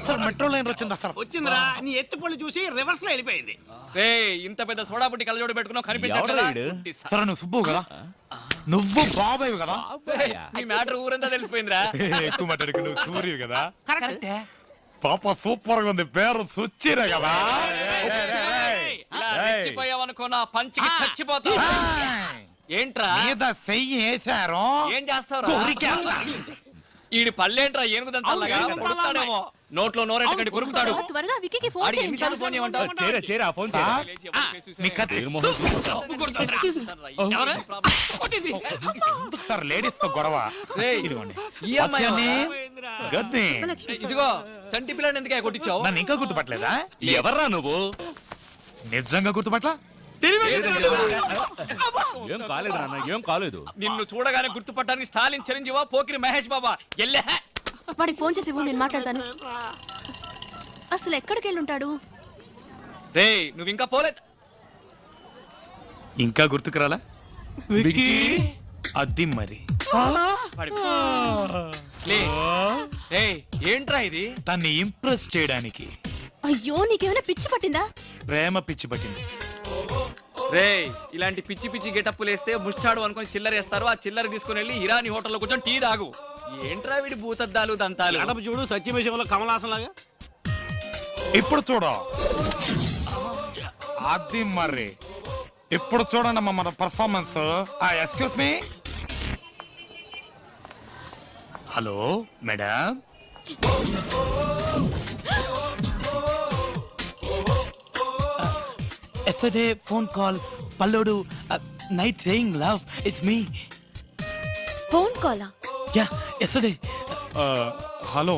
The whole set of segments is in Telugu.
సార్ మెట్రో లైన్ వచ్చిందా సార్? వచ్చిందిరా, నీ ఎత్తి పళ్ళు చూసి రివర్స్ లో వెళ్ళిపోయింది. ఇంత పెద్ద సోడా పుట్టి కళ్ళజోడు పెట్టుకున్నావు కనిపించట్లేదా? సరే నువ్వు సుబ్బు కదా, నువ్వు బాబాయ్ కదా, నీ మ్యాటర్ ఊరంతా తెలిసిపోయిందిరా. ఎక్కువ మాట్లాడుకు, నువ్వు సూర్యుడు కదా. కరెక్ట్. పాప సూపర్ గా ఉంది, పేరు సుచ్చిరే కదా. చచ్చిపోయావనుకో నా పంచికి చచ్చిపోతావు. ఏంట్రా మీద చెయ్యి వేశారు, ఏం చేస్తావు? ఈడి పళ్ళేంట్రా ఏనుగుదంతాగా కొడుతాడేమో. నోట్లో నోరెట్టు కట్టి కొరుకుతాడు. త్వరగా విక్కీకి ఫోన్ ఆడికి ఎన్నిసార్లు ఫోన్ చేయమంటావు? Excuse me. సార్ లేడీస్ తో గొడవ. ఇదిగోండి గద్ది. ఇదిగో చంటి పిల్లని ఎందుకే కొట్టించావు? నన్ను ఇంకా గుర్తుపట్టలేదా? ఎవర్రా నువ్వు? నిజంగా గుర్తుపట్ల? ఏం కాలేదు నాన్న, ఏం కాలేదు. నిన్ను చూడగానే గుర్తుపట్టడానికి స్టాలిన్ చిరంజీవా పోకిరి మహేష్ బాబా ఎల్లే. వాడికి ఫోన్ చేసి ఇవ్వు, నేను మాట్లాడతాను. అసలు ఎక్కడికి వెళ్ళుంటాడు? రేయ్ నువ్వు ఇంకా పోలేదు. ఇంకా గుర్తుకురాలా? అది మరి ఏంట్రా ఇది? తన్ని ఇంప్రెస్ చేయడానికి. అయ్యో నీకేమైనా పిచ్చి పట్టిందా? ప్రేమ పిచ్చి పట్టింది. రేయ్ ఇలాంటి పిచ్చి పిచ్చి గెటప్పులు వేస్తే ముష్టాడు అనుకుని చిల్లరేస్తారు. ఆ చిల్లర తీసుకుని వెళ్ళి ఇరానీ హోటల్లో కూర్చొని టీ తాగు. ఏంట్రా వీడి భూతద్దాలు దంతాలు? అడప చూడు సత్యమేశంలో కమలాసన్ లాగా. ఇప్పుడు చూడ, అది మరి ఇప్పుడు చూడండి అమ్మ మన performance. Excuse me. Hello madam, yesterday phone call pallodu night saying love, it's me. Phone కాలా? Yeah, yesterday. హలో,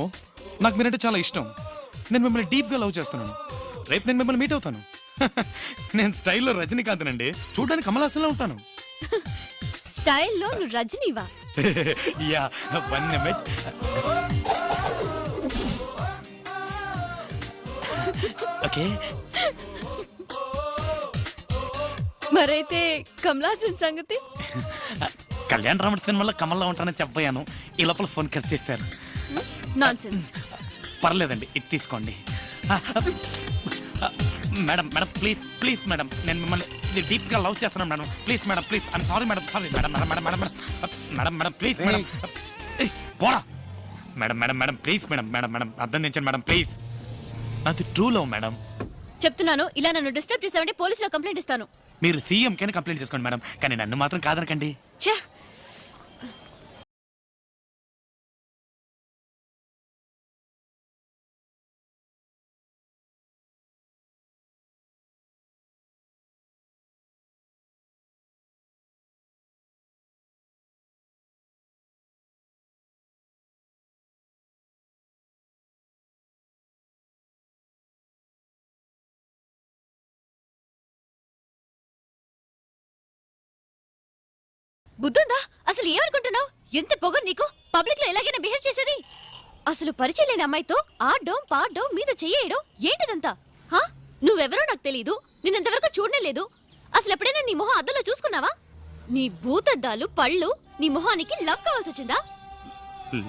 నాకు మీరంటే చాలా ఇష్టం. నేను మిమ్మల్ని డీప్ గా లవ్ చేస్తున్నాను. రేపు నేను మిమ్మల్ని మీట్ అవుతాను. నేను స్టైల్లో రజనీకాంత్ నండి, చూడడానికి కమలాసంలో ఉంటాను. స్టైల్లో నువ్వు రజనీవా? Yeah, one minute. ఓకే. మరైతే కమలాసన్ సంగతి? కళ్యాణ్ రాముడి సినిమాలో కమల్లో ఉంటానని చెప్పాను. ఈ లోపల ఫోన్ కట్ చేశారు. నాన్సెన్స్. పర్లేదండి, ఇది తీసుకోండి. Madam madam please please madam, నేను మిమ్మల్ని డీప్ గా లవ్ చేస్తున్నాను madam. Please madam, please. I'm sorry madam, sorry madam madam madam madam madam madam please madam. పోరా madam madam madam please madam madam madam అర్థం చేయండి మేడం ప్లీజ్. నాది ట్రూ లవ్ మేడం. చెప్తున్నాను, ఇలా నన్ను డిస్టర్బ్ చేసావంటే పోలీసులో కంప్లైంట్ ఇస్తాను. మీరు సీఎం కైనా కంప్లైంట్ చేసుకోండి మేడం, కానీ నన్ను మాత్రం కాదనకండి. ఛే! బుద్ధుందా? అసలు ఏమనుకుంటున్నావు? ఎంత పొగరు నీకు! పబ్లిక్ లో ఎలాగైనా బిహేవ్ చేసేది? అసలు పరిచయం లేని అమ్మాయితో ఆడ్డం పాడ్డం మీద చెయ్యడం ఏంటిదంతా? నువ్వెవరో నాకు తెలీదు, నిన్నంతవరకు చూడనే లేదు. అసలు ఎప్పుడైనా నీ మొహం అద్దంలో చూసుకున్నావా? నీ భూతద్దాలు పళ్ళు నీ మొహానికి లవ్ కావాల్సి వచ్చిందా?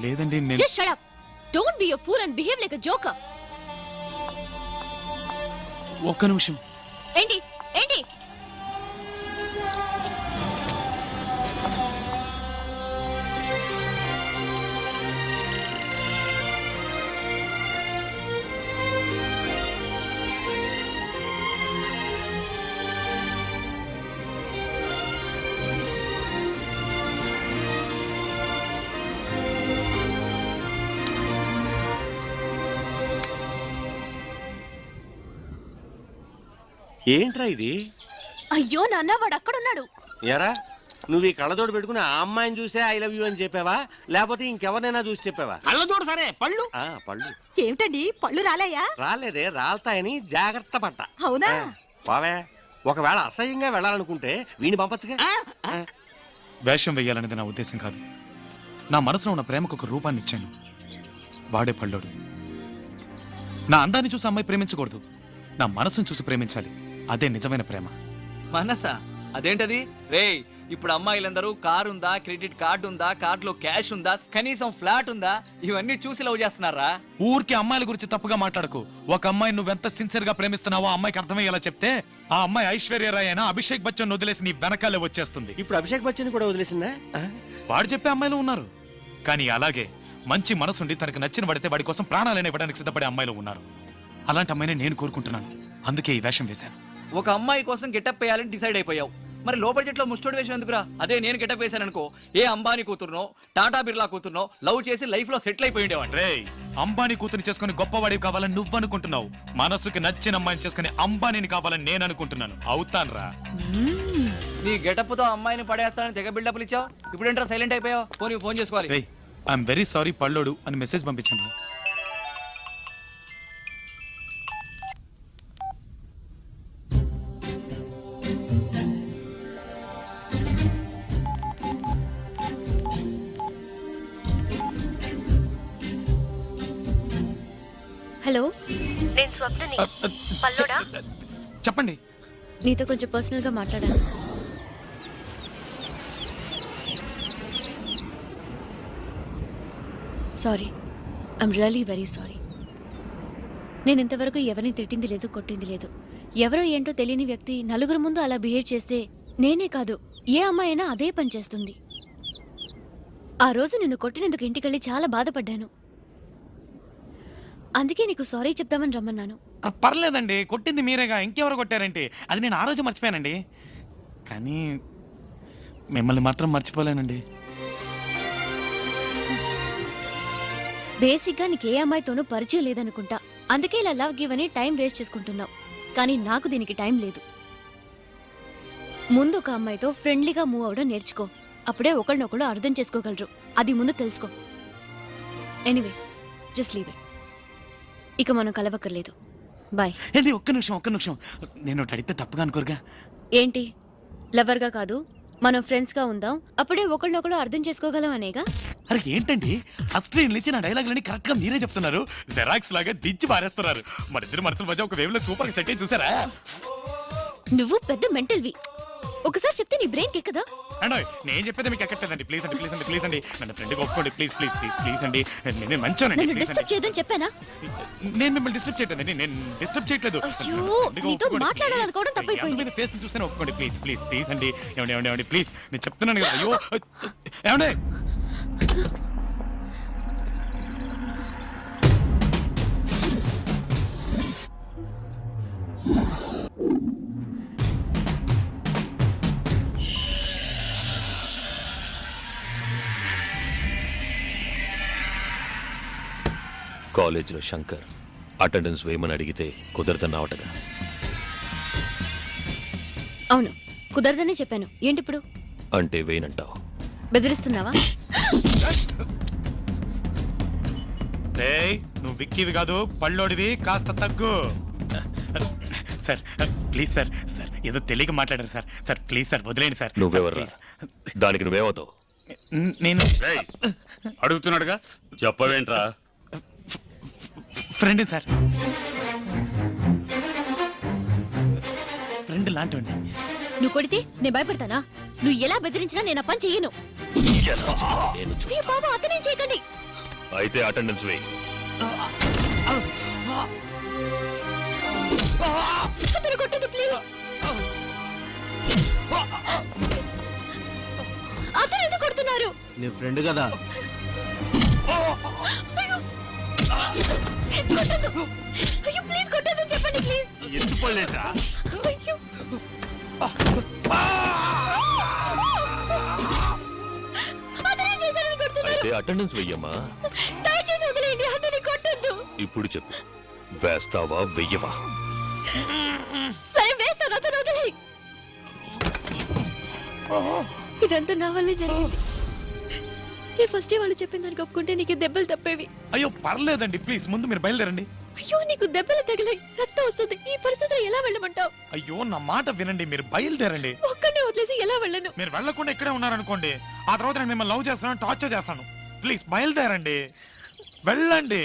లేదండి. Just shut up. Don't be a fool and behave like a joker. ఒక్క నిమిషం. ఏంటి ఏంటి? ఏంట్రా ఇది? అయ్యో నాన్న, వాడు అక్కడున్నాడు. ఎరా, నువ్వు ఈ కళ్ళజోడు పెట్టుకుని ఆ అమ్మాయిని చూసే ఐ లవ్ యూ అని చెప్పావా, లేకపోతే ఇంకెవరినైనా చూసి చెప్పావా? కళ్ళజోడు సరే, పళ్ళు. పళ్ళు ఏమిటండి పళ్ళు రాలేయా? రాలేదే, రాలతాయని జాగ్రత్త పడ్డా. అవునా? బావే, ఒకవేళ అసహ్యంగా వెళ్ళాలనుకుంటే వీడిని పంపచ్చుగా. వేషం వెయ్యాలనేది నా ఉద్దేశం కాదు. నా మనసులో ఉన్న ప్రేమకు ఒక రూపాన్ని ఇచ్చాను. వాడే పళ్ళోడు. నా అందాన్ని చూసి అమ్మాయి ప్రేమించకూడదు, నా మనసును చూసి ప్రేమించాలి. అదే నిజమైన ప్రేమ. మనసా? అదేంటది? రేయ్ ఇప్పుడు అమ్మాయిలందరూ కార్ ఉందా, క్రెడిట్ కార్డు ఉందా, కార్డులో క్యాష్ ఉందా, కనీసం ఫ్లాట్ ఉందా, ఇవన్నీ చూసి లవ్ చేస్తున్నారా? ఊరికి అమ్మాయిల గురించి తప్పుగా మాట్లాడకు. ఒక అమ్మాయి నువ్వెంత సిన్సియర్ గా ప్రేమిస్తున్నావో ఆ అమ్మాయికి అర్థమయ్యేలా చెప్తే ఆ అమ్మాయి ఐశ్వర్య రాయ్ అయినా అభిషేక్ బచ్చన్ వదిలేసి నీ వెనకాలే వచ్చేస్తుంది. ఇప్పుడు అభిషేక్ బచ్చన్ కూడా వదిలేసిందా? వాడు చెప్పే అమ్మాయిలు ఉన్నారు, కానీ అలాగే మంచి మనసుండి తనకు నచ్చిన పడితే వాడి కోసం ప్రాణాలైనా ఇవ్వడానికి సిద్ధపడే అమ్మాయిలు ఉన్నారు. అలాంటి అమ్మాయిని నేను కోరుకుంటున్నాను, అందుకే ఈ వేషం వేశాను. ఒక అమ్మాయి కోసం గెటప్ వేయాలని డిసైడ్ అయిపోయావు, మరి లో బడ్జెట్ లో ముస్టోడి వేషం ఎందుకురా? అదే నేను గెటప్ వేశాను అనుకో, ఏ అంబానీ కూతురునో టాటా బిర్లా కూతురునో లవ్ చేసి లైఫ్ లో సెటిల్ అయిపోయి ఉండేవాడిని. రే, అంబానీ కూతురు చేసుకుని గొప్పవాడివి కావాలని నువ్వు అనుకుంటున్నావు. మనసుకి నచ్చిన అమ్మాయిని చేసుకుని అంబానీని కావాలని నేను అనుకుంటున్నాను. అవుతాన్రా? నీ గెటప్ తో అమ్మాయిని పడేస్తానని తెగ బిల్డప్లు ఇచ్చావు, ఇప్పుడు ఏంట్రా సైలెంట్ అయిపోయావు? ఫోన్ చేసుకోవాలి. రే, ఐఎమ్ వెరీ సారీ పల్లోడు అని మెసేజ్ పంపించాను. హలో, నేను స్వప్నని. పల్లోడా? చెప్పండి. నీతో కొంచెం పర్సనల్ గా మాట్లాడాలి. Sorry, I'm really very sorry. నేను ఇంతవరకు ఎవరిని తిట్టింది లేదు, కొట్టింది లేదు. ఎవరో ఏంటో తెలియని వ్యక్తి నలుగురు ముందు అలా బిహేవ్ చేస్తే నేనే కాదు ఏ అమ్మాయి అయినా అదే పని చేస్తుంది. ఆ రోజు నిన్ను కొట్టినందుకు ఇంటికెళ్ళి చాలా బాధపడ్డాను. అందుకే నీకు సారీ చెప్తామని రమ్మన్నాను. పర్లేదండి, కొట్టింది మీరేగా, ఇంకెవరు కొట్టారంటే అది నేను ఆ రోజు మర్చిపోయానండి. కానీ మిమ్మల్ని మాత్రం మర్చిపోలేనండి. బేసిక్గా నీకు ఏ అమ్మాయితోనూ పరిచయం లేదనుకుంటా, అందుకే ఇలా లవ్ గివ్ అని టైం వేస్ట్ చేసుకుంటున్నావు. కానీ నాకు దీనికి టైం లేదు. ముందు ఒక అమ్మాయితో ఫ్రెండ్లీగా మూవ్ అవడం నేర్చుకో, అప్పుడే ఒకళ్ళనొకళ్ళు అర్థం చేసుకోగలరు. అది ముందు తెలుసుకో. Anyway, just leave it. ఇక మనం కలవక్కర్లేదు. బాయ్. ఏంటి, ఒక్క నిమిషం. నేను ఒకటి అడిగితే తప్పుగా అనుకోరుగా? ఏంటి, లవర్గా కాదు మనం ఫ్రెండ్స్గా ఉందాం, అప్పుడే ఒకళ్ళనొకళ్ళు అర్థం చేసుకోగలం అనేగా? అరే ఏంటండి, ఫస్ట్ నుంచి నా డైలాగులని కరెక్ట్ గా మీరే చెప్తున్నారు. జెరాక్స్ లాగా దించి పారేస్తున్నారు. మరిద్దరు మనసుల మధ్య ఒక వేవ్ లో సూపర్ సెట్ అయ్యి చూసారా? నువ్వు పెద్ద మెంటల్వి. ఒకసారి చెప్తే నీ బ్రెయిన్ ఎక్కదా? అండి, నేను చెప్పేది మీకు ఎక్కట్లేదండి. ప్లీజ్ అండి నన్ను ఫ్రెండ్గా ఒప్పుకోండి. ప్లీజ్ అండి. నేను మంచోనండి. నన్ను డిస్టర్బ్ చేయదని చెప్పానా? నేను మిమ్మల్ని డిస్టర్బ్ చేయట్లేదండి. నేను డిస్టర్బ్ చేయట్లేదు. అయ్యో, నీతో మాట్లాడాలనుకోవడం తప్పైపోయింది. ఫేస్ చూస్తేనే ఒప్పుకోండి. ప్లీజ్ అండి. ఏమండి ప్లీజ్, నేను చెప్తున్నాను కదా. అయ్యో ఏమండి, కాలేజీలో శంకర్ అటెండెన్స్ వేయమని అడిగితే కుదరదన్నావటగా? అవును, కుదరదనే చెప్పాను. ఏంటి ఇప్పుడు? అంటే వేయనంటావు? బెదిరిస్తున్నావా? నువ్వు విక్కీవి కాదు, పళ్ళోడివి. కాస్త తగ్గు. సార్ ప్లీజ్ సార్ ఏదో తెలియక మాట్లాడారు సార్ ప్లీజ్ సార్ వదిలేండి సార్. నువ్వెవర్రా? దానికి నువ్వేమవుతావు? నేను అడుగుతున్నాడుగా, చెప్పవేంట్రా? ఫ్రెండ్ సార్, ఫ్రెండ్ లాంటి. నువ్వు కొడితే నేను భయపడతానా? నువ్వు ఎలా బెదిరించినా నేను ఆ పని చెయ్యను. నేను ఏ చూస్తా. బాబా, అతనే చేయకండి. అయితే అటెండెన్స్ వేయి. అతను కొట్టదు ప్లీజ్. అతను ఎందుకు కొడుతున్నారు? నీ ఫ్రెండ్ కదా. కొట్టదు. అయ్యో ప్లీజ్ కొట్టదు, చెప్పండి ప్లీజ్. ఎత్తుకోలేటా? అయ్యో, అతనే చేశారని కొడుతున్నారు. అయితే అటెండెన్స్ వెయ్యమ్మా. దయచేసి వదిలేయండి, అతని కొట్టద్దు. ఇప్పుడు చెప్పు, వేస్తావా వెయ్యవా? సరే వేస్తాను, అతను వదిలేయి. ఇదంతా నా వల్లే జరిగింది. నేను ఫస్ట్ వాళ్ళు చెప్పిన దానికి ఒప్పుకుంటే నీకు దెబ్బలు తప్పేవి. అయ్యో పర్లేదండి, ప్లీజ్ ముందు మీరు బయలుదేరండి. అయ్యో, నీకు దెబ్బలు తగిలాయి, రక్తం వస్తుంది. ఈ పరిస్థితిలో ఎలా వెళ్ళమంటావు? అయ్యో నా మాట వినండి, మీరు బయలుదేరండి. ఒక్కడే వదిలేసి ఎలా వెళ్ళను? మీరు వెళ్ళకుండా ఇక్కడే ఉన్నారనుకోండి, ఆ తర్వాత నేను మిమ్మల్ని లవ్ చేస్తాను, టార్చర్ చేస్తాను. ప్లీజ్ బయలుదేరండి, వెళ్ళండి.